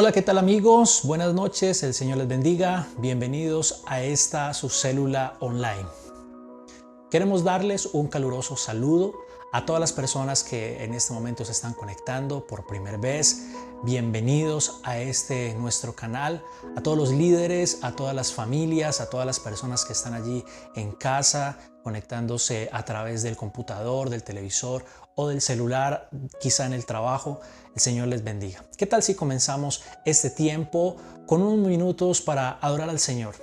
Hola, ¿qué tal amigos? Buenas noches, el Señor les bendiga. Bienvenidos a esta su célula online. Queremos darles un caluroso saludo a todas las personas que en este momento se están conectando por primera vez. Bienvenidos a este nuestro canal, a todos los líderes, a todas las familias, a todas las personas que están allí en casa, conectándose a través del computador, del televisor o del celular, quizá en el trabajo. El Señor les bendiga. ¿Qué tal si comenzamos este tiempo con unos minutos para adorar al Señor?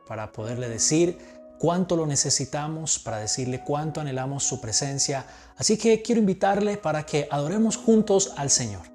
Para poderle decir cuánto lo necesitamos, para decirle cuánto anhelamos su presencia. Así que quiero invitarle para que adoremos juntos al Señor.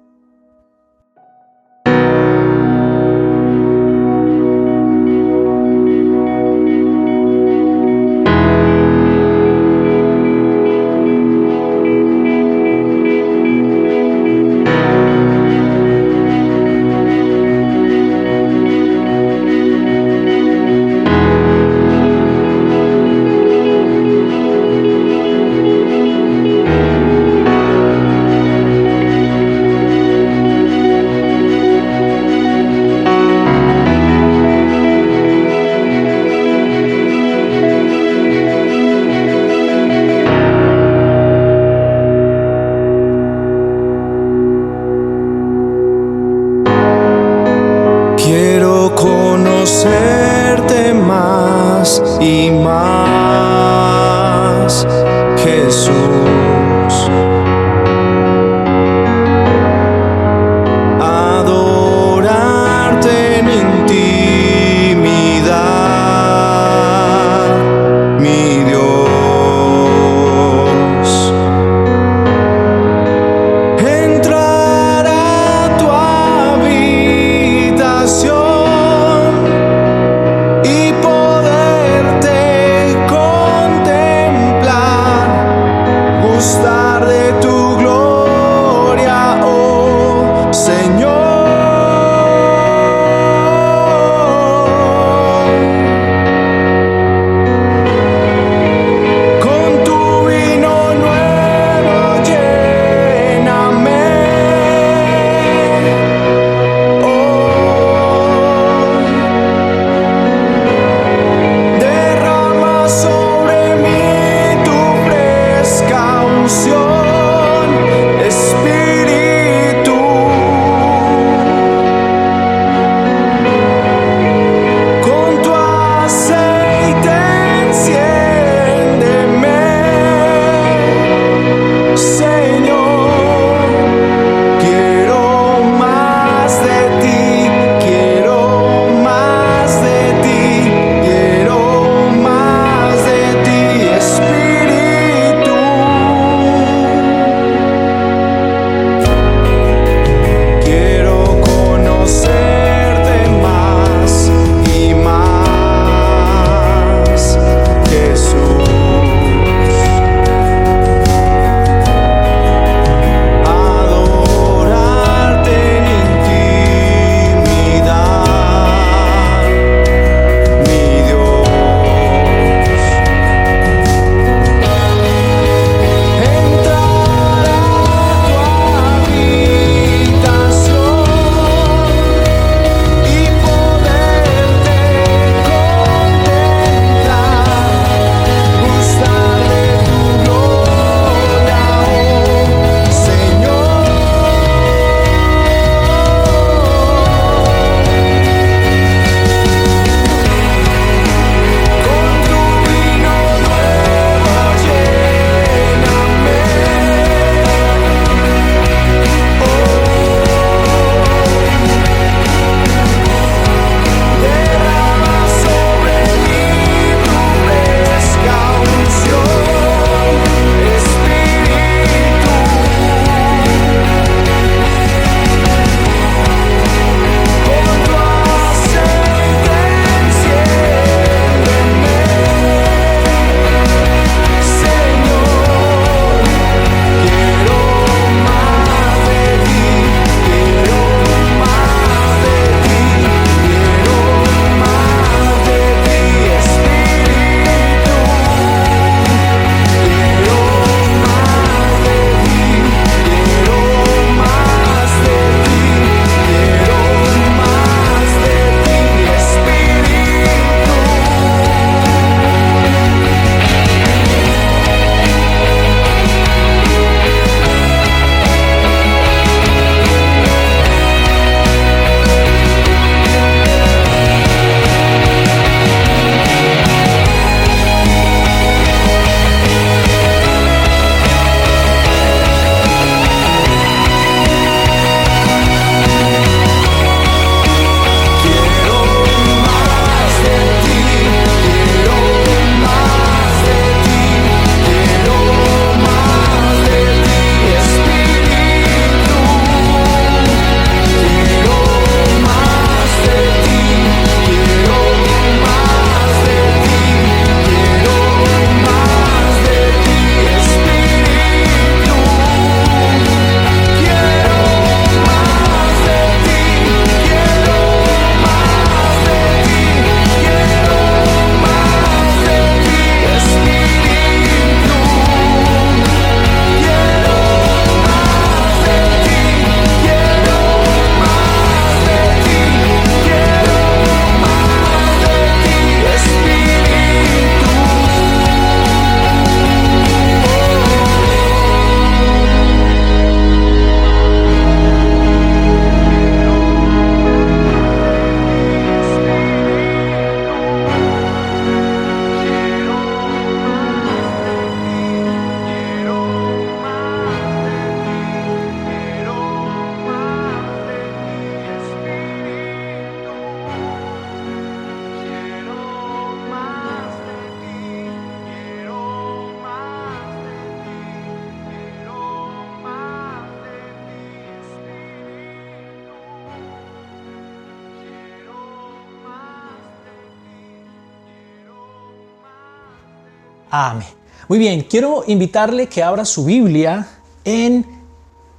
Amén. Muy bien, quiero invitarle que abra su Biblia en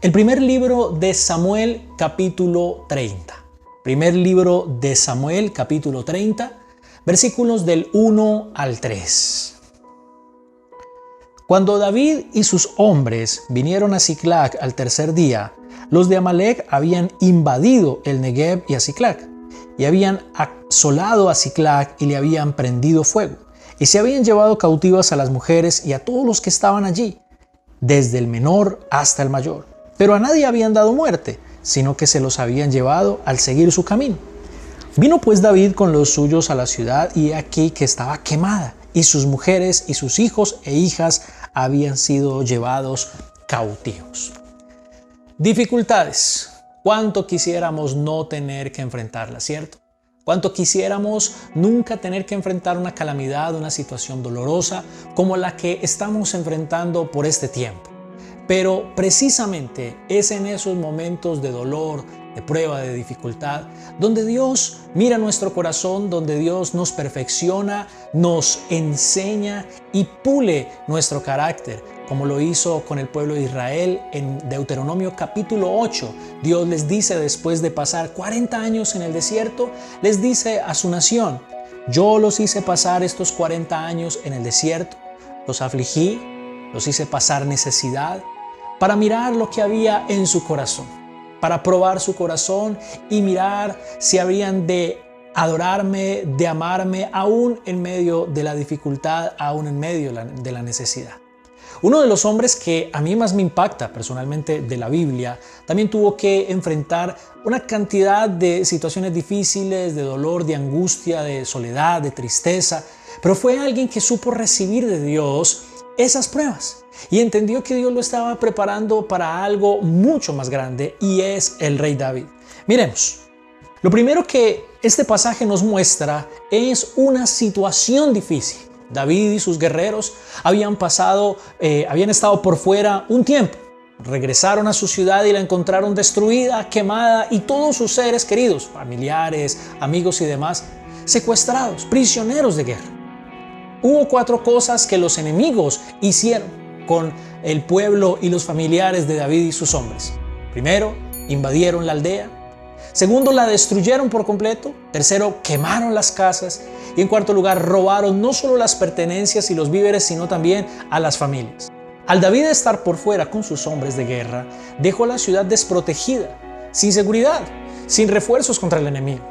el primer libro de Samuel, capítulo 30. Primer libro de Samuel, capítulo 30, versículos del 1 al 3. Cuando David y sus hombres vinieron a Siclag al tercer día, los de Amalec habían invadido el Negev y a Siclag, y habían asolado a Siclag y le habían prendido fuego, y se habían llevado cautivas a las mujeres y a todos los que estaban allí, desde el menor hasta el mayor. Pero a nadie habían dado muerte, sino que se los habían llevado al seguir su camino. Vino pues David con los suyos a la ciudad, y aquí que estaba quemada, y sus mujeres y sus hijos e hijas habían sido llevados cautivos. Dificultades. ¿Cuánto quisiéramos no tener que enfrentarlas, cierto? ¿Cuánto quisiéramos nunca tener que enfrentar una calamidad, una situación dolorosa como la que estamos enfrentando por este tiempo? Pero precisamente es en esos momentos de dolor, de prueba, de dificultad, donde Dios mira nuestro corazón, donde Dios nos perfecciona, nos enseña y pule nuestro carácter, como lo hizo con el pueblo de Israel en Deuteronomio capítulo 8. Dios les dice, después de pasar 40 años en el desierto, les dice a su nación: yo los hice pasar estos 40 años en el desierto, los afligí, los hice pasar necesidad, para mirar lo que había en su corazón, para probar su corazón y mirar si habrían de adorarme, de amarme, aún en medio de la dificultad, aún en medio de la necesidad. Uno de los hombres que a mí más me impacta personalmente de la Biblia también tuvo que enfrentar una cantidad de situaciones difíciles, de dolor, de angustia, de soledad, de tristeza, pero fue alguien que supo recibir de Dios esas pruebas y entendió que Dios lo estaba preparando para algo mucho más grande, y es el rey David. Miremos, lo primero que este pasaje nos muestra es una situación difícil. David y sus guerreros habían estado por fuera un tiempo. Regresaron a su ciudad y la encontraron destruida, quemada, y todos sus seres queridos, familiares, amigos y demás, secuestrados, prisioneros de guerra. Hubo 4 cosas que los enemigos hicieron con el pueblo y los familiares de David y sus hombres. Primero, invadieron la aldea. Segundo, la destruyeron por completo. Tercero, quemaron las casas. Y en cuarto lugar, robaron no solo las pertenencias y los víveres, sino también a las familias. Al David estar por fuera con sus hombres de guerra, dejó la ciudad desprotegida, sin seguridad, sin refuerzos contra el enemigo.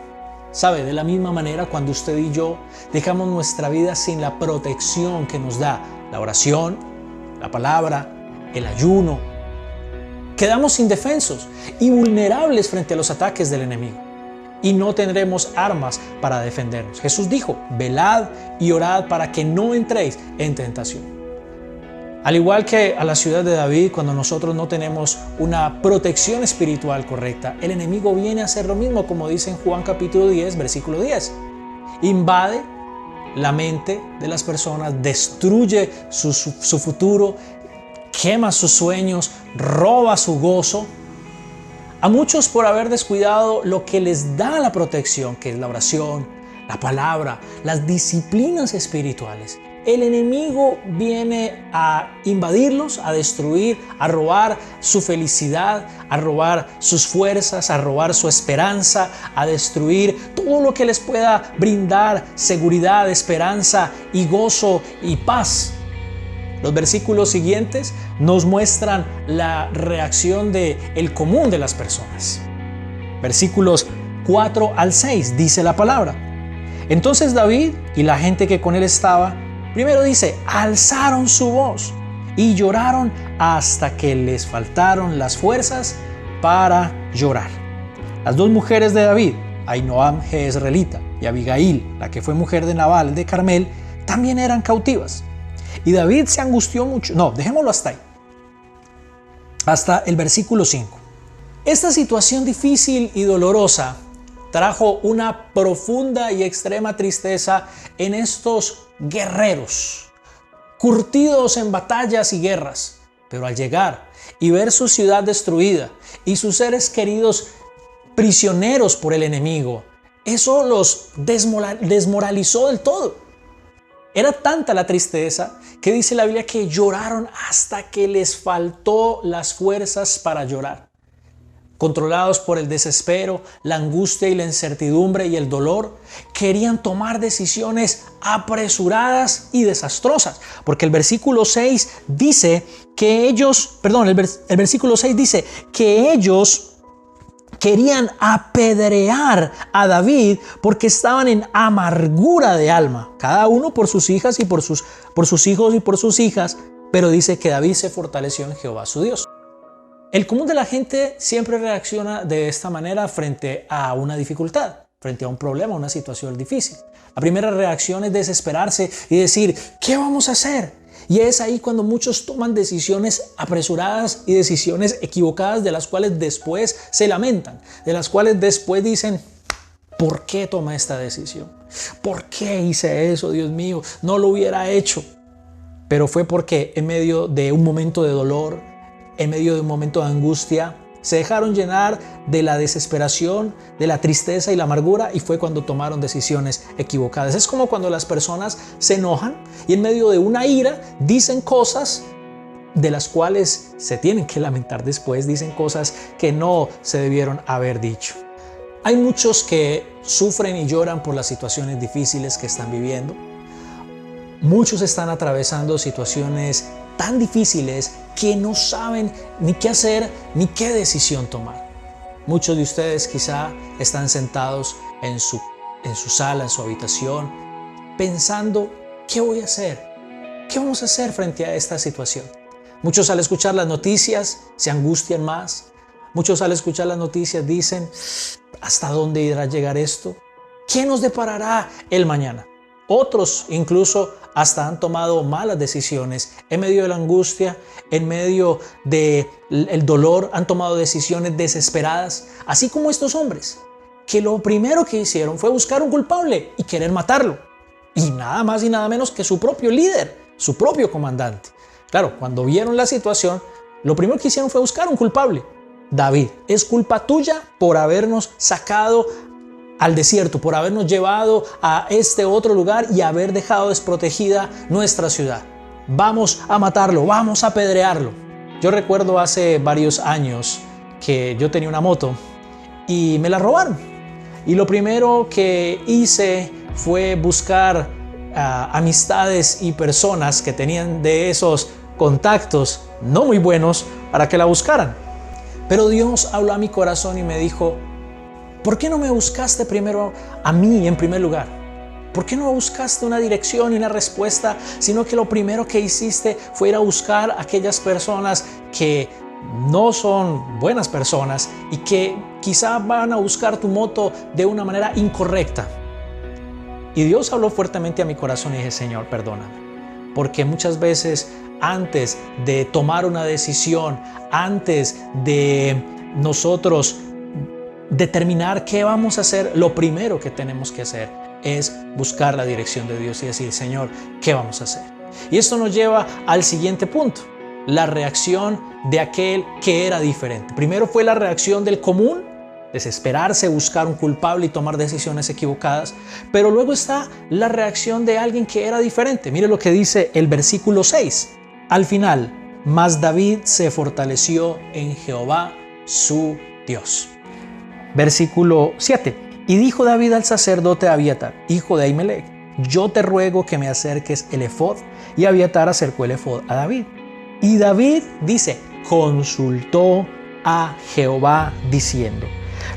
¿Sabe? De la misma manera, cuando usted y yo dejamos nuestra vida sin la protección que nos da la oración, la palabra, el ayuno, quedamos indefensos y vulnerables frente a los ataques del enemigo, y no tendremos armas para defendernos. Jesús dijo: velad y orad para que no entréis en tentación. Al igual que a la ciudad de David, cuando nosotros no tenemos una protección espiritual correcta, el enemigo viene a hacer lo mismo, como dice en Juan capítulo 10, versículo 10. Invade la mente de las personas, destruye su futuro, quema sus sueños, roba su gozo. A muchos por haber descuidado lo que les da la protección, que es la oración, la palabra, las disciplinas espirituales. El enemigo viene a invadirlos, a destruir, a robar su felicidad, a robar sus fuerzas, a robar su esperanza, a destruir todo lo que les pueda brindar seguridad, esperanza y gozo y paz. Los versículos siguientes nos muestran la reacción del común de las personas. Versículos 4 al 6 dice la palabra: entonces David y la gente que con él estaba, primero dice, alzaron su voz y lloraron hasta que les faltaron las fuerzas para llorar. Las 2 mujeres de David, Ahinoam jezreelita y Abigail, la que fue mujer de Nabal de Carmel, también eran cautivas. Y David se angustió mucho. No, dejémoslo hasta ahí. Hasta el versículo 5. Esta situación difícil y dolorosa trajo una profunda y extrema tristeza en estos guerreros, curtidos en batallas y guerras. Pero al llegar y ver su ciudad destruida y sus seres queridos prisioneros por el enemigo, eso los desmoralizó del todo. Era tanta la tristeza que dice la Biblia que lloraron hasta que les faltó las fuerzas para llorar. Controlados por el desespero, la angustia y la incertidumbre y el dolor, querían tomar decisiones apresuradas y desastrosas. Porque el versículo 6 dice que ellos, el versículo 6 dice que ellos querían apedrear a David porque estaban en amargura de alma, cada uno por sus hijas y por sus hijos y por sus hijas, pero dice que David se fortaleció en Jehová su Dios. El común de la gente siempre reacciona de esta manera frente a una dificultad, frente a un problema, una situación difícil. La primera reacción es desesperarse y decir, ¿qué vamos a hacer? Y es ahí cuando muchos toman decisiones apresuradas y decisiones equivocadas de las cuales después se lamentan, de las cuales después dicen, ¿por qué tomé esta decisión? ¿Por qué hice eso, Dios mío? No lo hubiera hecho. Pero fue porque en medio de un momento de dolor, en medio de un momento de angustia, se dejaron llenar de la desesperación, de la tristeza y la amargura, y fue cuando tomaron decisiones equivocadas. Es como cuando las personas se enojan y en medio de una ira dicen cosas de las cuales se tienen que lamentar después, dicen cosas que no se debieron haber dicho. Hay muchos que sufren y lloran por las situaciones difíciles que están viviendo. Muchos están atravesando situaciones tan difíciles que no saben ni qué hacer ni qué decisión tomar. Muchos de ustedes quizá están sentados en su sala, en su habitación, pensando, ¿qué voy a hacer? ¿Qué vamos a hacer frente a esta situación? Muchos al escuchar las noticias se angustian más. Muchos al escuchar las noticias dicen, ¿hasta dónde irá a llegar esto? ¿Qué nos deparará el mañana? Otros incluso hasta han tomado malas decisiones en medio de la angustia, en medio del dolor, han tomado decisiones desesperadas, así como estos hombres, que lo primero que hicieron fue buscar un culpable y querer matarlo. Y nada más y nada menos que su propio líder, su propio comandante. Claro, cuando vieron la situación, lo primero que hicieron fue buscar un culpable. David, es culpa tuya por habernos sacado al desierto, por habernos llevado a este otro lugar y haber dejado desprotegida nuestra ciudad. Vamos a matarlo, vamos a apedrearlo. Yo recuerdo hace varios años que yo tenía una moto y me la robaron. Y lo primero que hice fue buscar amistades y personas que tenían de esos contactos no muy buenos para que la buscaran. Pero Dios habló a mi corazón y me dijo, ¿por qué no me buscaste primero a mí en primer lugar? ¿Por qué no buscaste una dirección y una respuesta, sino que lo primero que hiciste fue ir a buscar a aquellas personas que no son buenas personas y que quizá van a buscar tu moto de una manera incorrecta? Y Dios habló fuertemente a mi corazón y dije, Señor, perdóname, porque muchas veces antes de tomar una decisión, antes de nosotros determinar qué vamos a hacer, lo primero que tenemos que hacer es buscar la dirección de Dios y decir, Señor, ¿qué vamos a hacer? Y esto nos lleva al siguiente punto, la reacción de aquel que era diferente. Primero fue la reacción del común, desesperarse, buscar un culpable y tomar decisiones equivocadas, pero luego está la reacción de alguien que era diferente. Mire lo que dice el versículo 6. Al final, mas David se fortaleció en Jehová su Dios. Versículo 7. Y dijo David al sacerdote Abiatar, hijo de Ahimelech, yo te ruego que me acerques el efod. Y Abiatar acercó el efod a David. Y David, dice, consultó a Jehová diciendo,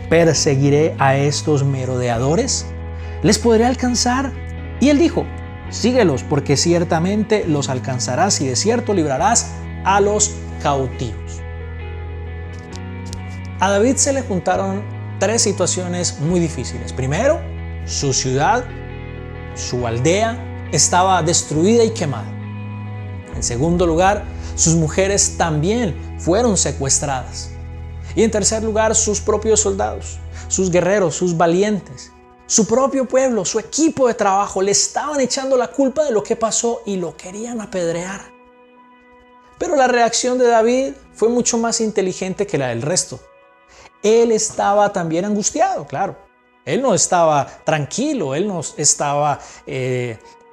¿perseguiré a estos merodeadores? ¿Les podré alcanzar? Y él dijo, síguelos, porque ciertamente los alcanzarás y de cierto librarás a los cautivos. A David se le juntaron tres situaciones muy difíciles. Primero, su ciudad, su aldea, estaba destruida y quemada. En segundo lugar, sus mujeres también fueron secuestradas. Y en tercer lugar, sus propios soldados, sus guerreros, sus valientes, su propio pueblo, su equipo de trabajo, le estaban echando la culpa de lo que pasó y lo querían apedrear. Pero la reacción de David fue mucho más inteligente que la del resto. Él estaba también angustiado, claro. Él no estaba tranquilo, él no estaba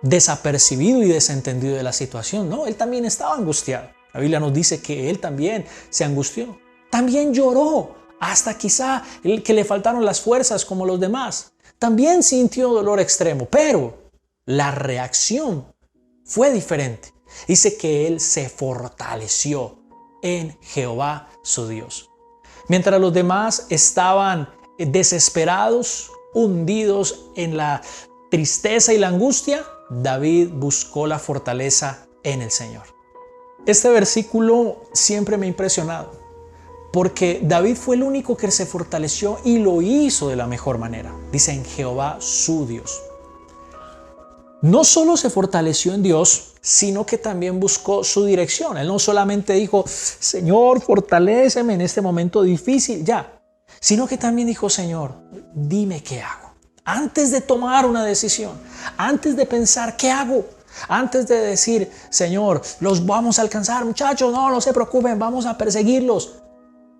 desapercibido y desentendido de la situación. No, él también estaba angustiado. La Biblia nos dice que él también se angustió. También lloró, hasta quizá que le faltaron las fuerzas como los demás. También sintió dolor extremo, pero la reacción fue diferente. Dice que él se fortaleció en Jehová su Dios. Mientras los demás estaban desesperados, hundidos en la tristeza y la angustia, David buscó la fortaleza en el Señor. Este versículo siempre me ha impresionado, porque David fue el único que se fortaleció y lo hizo de la mejor manera. Dice en Jehová su Dios. No solo se fortaleció en Dios, sino que también buscó su dirección. Él no solamente dijo, Señor, fortaléceme en este momento difícil, ya. Sino que también dijo, Señor, dime qué hago. Antes de tomar una decisión, antes de pensar qué hago, antes de decir, Señor, los vamos a alcanzar, muchachos, no se preocupen, vamos a perseguirlos.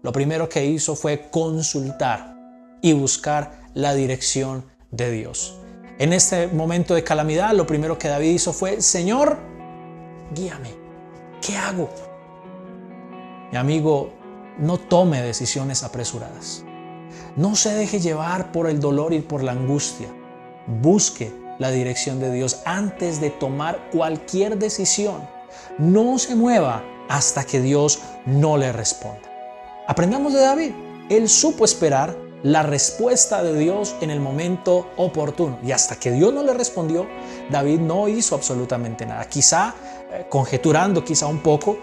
Lo primero que hizo fue consultar y buscar la dirección de Dios. En este momento de calamidad, lo primero que David hizo fue, Señor, guíame, ¿qué hago? Mi amigo, no tome decisiones apresuradas. No se deje llevar por el dolor y por la angustia. Busque la dirección de Dios antes de tomar cualquier decisión. No se mueva hasta que Dios no le responda. Aprendamos de David. Él supo esperar la respuesta de Dios en el momento oportuno. Y hasta que Dios no le respondió, David no hizo absolutamente nada. Quizá, conjeturando quizá un poco,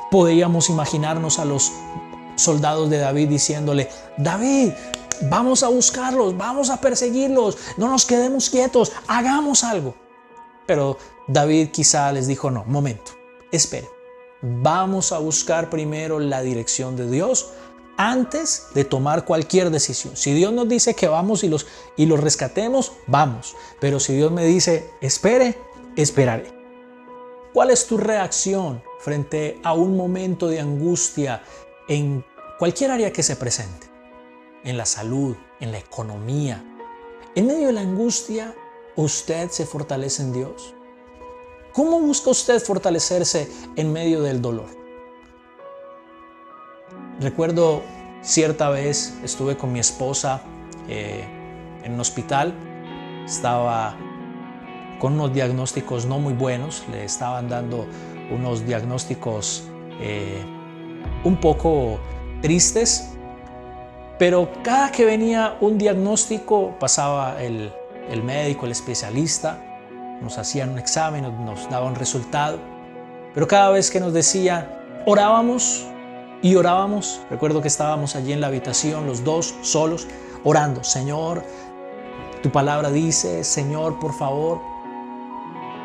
podríamos imaginarnos a los soldados de David diciéndole, David, vamos a buscarlos, vamos a perseguirlos, no nos quedemos quietos, hagamos algo. Pero David quizá les dijo, no, momento, espere, vamos a buscar primero la dirección de Dios antes de tomar cualquier decisión. Si Dios nos dice que vamos y los rescatemos, vamos. Pero si Dios me dice, espere, esperaré. ¿Cuál es tu reacción frente a un momento de angustia en cualquier área que se presente? En la salud, en la economía. En medio de la angustia, ¿usted se fortalece en Dios? ¿Cómo busca usted fortalecerse en medio del dolor? Recuerdo cierta vez estuve con mi esposa en un hospital. Estaba con unos diagnósticos no muy buenos. Le estaban dando unos diagnósticos un poco tristes. Pero cada que venía un diagnóstico pasaba el médico, el especialista, nos hacían un examen, nos daba un resultado. Pero cada vez que nos decía, orábamos y orábamos. Recuerdo que estábamos allí en la habitación, los dos solos, orando. Señor, tu palabra dice, Señor, por favor.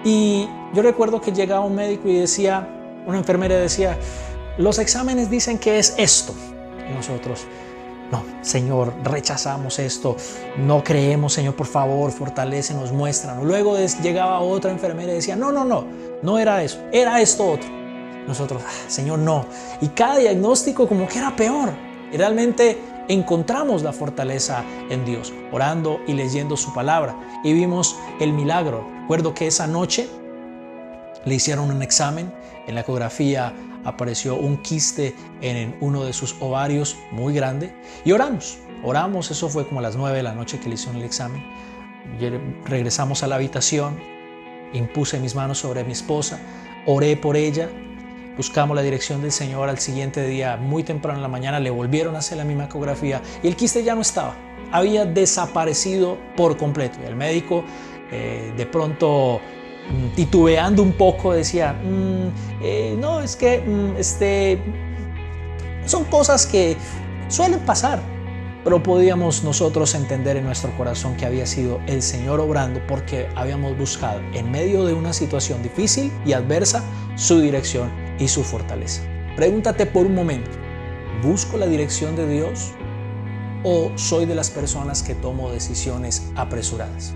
Y yo recuerdo que llegaba un médico y decía, una enfermera decía, los exámenes dicen que es esto. Y nosotros, no, Señor, rechazamos esto, no creemos, Señor, por favor, fortalécenos, muéstranos. Luego llegaba otra enfermera y decía, no era eso, era esto otro. Nosotros, Señor, no. Y cada diagnóstico como que era peor. Y realmente encontramos la fortaleza en Dios, orando y leyendo su palabra. Y vimos el milagro. Recuerdo que esa noche le hicieron un examen. En la ecografía apareció un quiste en uno de sus ovarios muy grande. Y oramos. Eso fue como a las 9 de la noche que le hicieron el examen. Y regresamos a la habitación. Impuse mis manos sobre mi esposa. Oré por ella. Buscamos la dirección del Señor. Al siguiente día, muy temprano en la mañana, le volvieron a hacer la misma ecografía y el quiste ya no estaba. Había desaparecido por completo. Y el médico, de pronto, titubeando un poco, decía, no, es que son cosas que suelen pasar. Pero podíamos nosotros entender en nuestro corazón que había sido el Señor obrando porque habíamos buscado en medio de una situación difícil y adversa su dirección y su fortaleza. Pregúntate por un momento, ¿busco la dirección de Dios o soy de las personas que tomo decisiones apresuradas?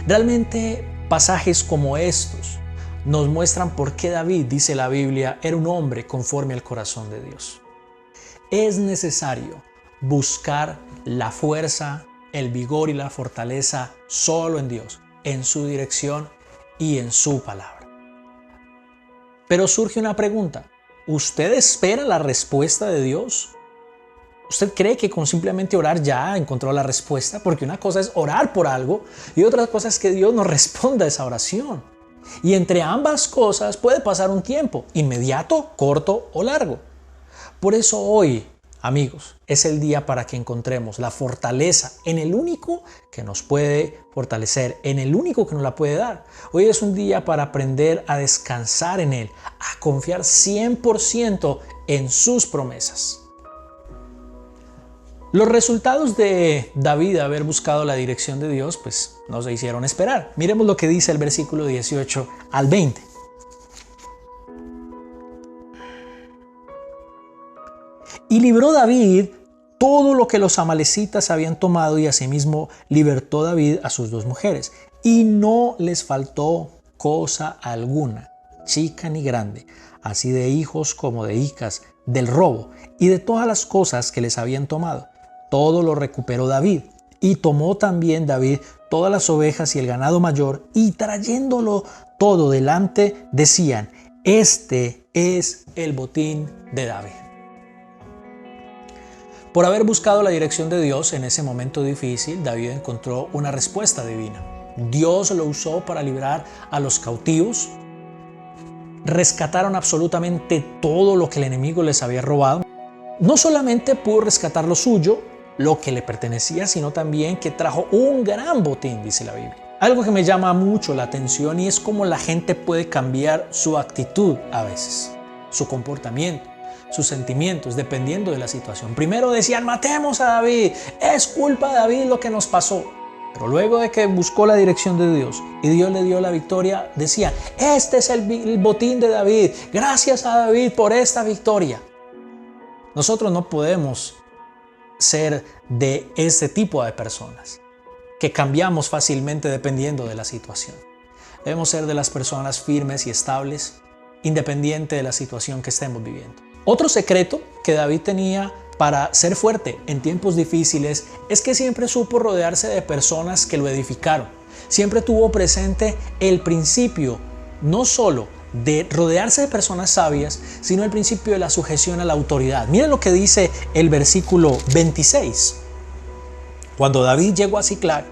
Realmente pasajes como estos nos muestran por qué David, dice la Biblia, era un hombre conforme al corazón de Dios. Es necesario buscar la fuerza, el vigor y la fortaleza solo en Dios. en su dirección y en su palabra. Pero surge una pregunta. ¿Usted espera la respuesta de Dios? ¿Usted cree que con simplemente orar ya encontró la respuesta? Porque una cosa es orar por algo y otra cosa es que Dios nos responda a esa oración. Y entre ambas cosas puede pasar un tiempo, inmediato, corto o largo. Por eso hoy, amigos, es el día para que encontremos la fortaleza en el único que nos puede fortalecer, en el único que nos la puede dar. Hoy es un día para aprender a descansar en Él, a confiar 100% en sus promesas. Los resultados de David haber buscado la dirección de Dios, pues no se hicieron esperar. Miremos lo que dice el versículo 18 al 20. Y libró David todo lo que los amalecitas habían tomado, y asimismo libertó David a sus 2 mujeres. Y no les faltó cosa alguna, chica ni grande, así de hijos como de hijas, del robo y de todas las cosas que les habían tomado. Todo lo recuperó David. Y tomó también David todas las ovejas y el ganado mayor, y trayéndolo todo delante, decían: este es el botín de David. Por haber buscado la dirección de Dios en ese momento difícil, David encontró una respuesta divina. Dios lo usó para librar a los cautivos. Rescataron absolutamente todo lo que el enemigo les había robado. No solamente pudo rescatar lo suyo, lo que le pertenecía, sino también que trajo un gran botín, dice la Biblia. Algo que me llama mucho la atención y es cómo la gente puede cambiar su actitud a veces, su comportamiento, sus sentimientos, dependiendo de la situación. Primero decían: matemos a David, es culpa de David lo que nos pasó. Pero luego de que buscó la dirección de Dios y Dios le dio la victoria, decían: este es el botín de David, gracias a David por esta victoria. Nosotros no podemos ser de este tipo de personas que cambiamos fácilmente dependiendo de la situación. Debemos ser de las personas firmes y estables, independiente de la situación que estemos viviendo. Otro secreto que David tenía para ser fuerte en tiempos difíciles es que siempre supo rodearse de personas que lo edificaron. Siempre tuvo presente el principio, no solo de rodearse de personas sabias, sino el principio de la sujeción a la autoridad. Miren lo que dice el versículo 26. Cuando David llegó a Siclag,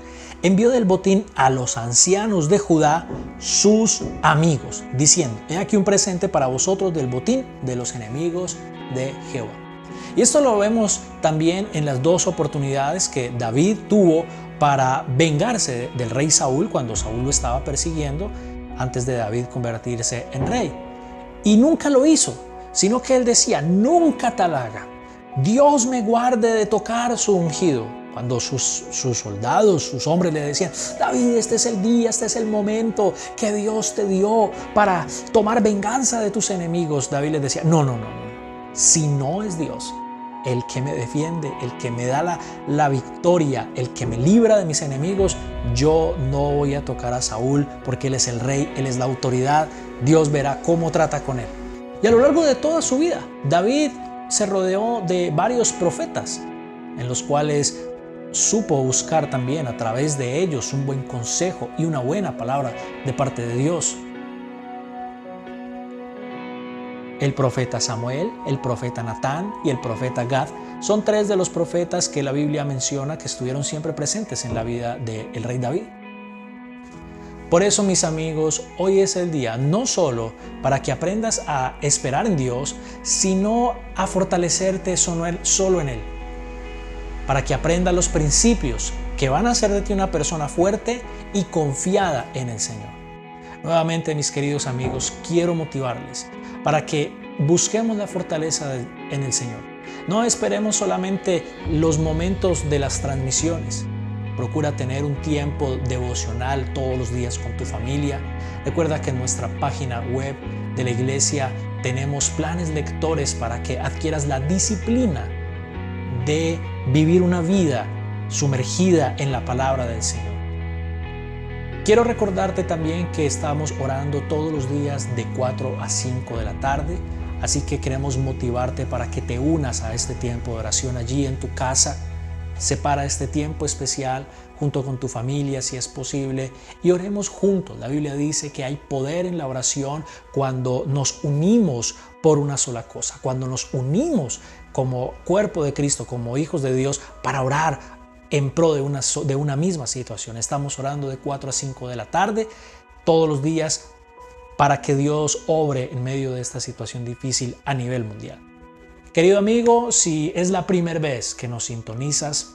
envió del botín a los ancianos de Judá, sus amigos, diciendo: he aquí un presente para vosotros del botín de los enemigos de Jehová. Y esto lo vemos también en las 2 oportunidades que David tuvo para vengarse del rey Saúl cuando Saúl lo estaba persiguiendo antes de David convertirse en rey. Y nunca lo hizo, sino que él decía: nunca tal haga. Dios me guarde de tocar su ungido. Cuando sus soldados, sus hombres le decían: David, este es el día, este es el momento que Dios te dio para tomar venganza de tus enemigos, David les decía: no. Si no es Dios el que me defiende, el que me da la victoria, el que me libra de mis enemigos, yo no voy a tocar a Saúl, porque él es el rey, él es la autoridad. Dios verá cómo trata con él. Y a lo largo de toda su vida, David se rodeó de varios profetas, en los cuales supo buscar también a través de ellos un buen consejo y una buena palabra de parte de Dios. El profeta Samuel, el profeta Natán y el profeta Gad son 3 de los profetas que la Biblia menciona que estuvieron siempre presentes en la vida del rey David. Por eso, mis amigos, hoy es el día no solo para que aprendas a esperar en Dios, sino a fortalecerte solo en Él. Para que aprendas los principios que van a hacer de ti una persona fuerte y confiada en el Señor. Nuevamente, mis queridos amigos, quiero motivarles para que busquemos la fortaleza en el Señor. No esperemos solamente los momentos de las transmisiones. Procura tener un tiempo devocional todos los días con tu familia. Recuerda que en nuestra página web de la iglesia tenemos planes lectores para que adquieras la disciplina de vivir una vida sumergida en la palabra del Señor. Quiero recordarte también que estamos orando todos los días de 4 a 5 de la tarde, así que queremos motivarte para que te unas a este tiempo de oración allí en tu casa. Separa este tiempo especial junto con tu familia si es posible, y oremos juntos. La Biblia dice que hay poder en la oración cuando nos unimos por una sola cosa, cuando nos unimos como cuerpo de Cristo, como hijos de Dios, para orar en pro de una misma situación. Estamos orando de 4 a 5 de la tarde todos los días para que Dios obre en medio de esta situación difícil a nivel mundial. Querido amigo, si es la primera vez que nos sintonizas,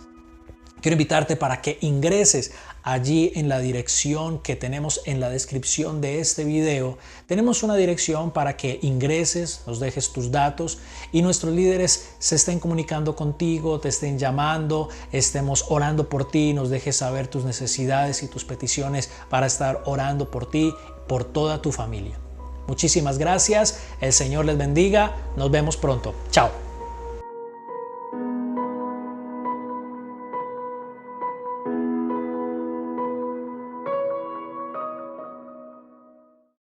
quiero invitarte para que ingreses allí en la dirección que tenemos en la descripción de este video. Tenemos una dirección para que ingreses, nos dejes tus datos y nuestros líderes se estén comunicando contigo, te estén llamando, estemos orando por ti, nos dejes saber tus necesidades y tus peticiones para estar orando por ti, por toda tu familia. Muchísimas gracias, el Señor les bendiga, nos vemos pronto, chao.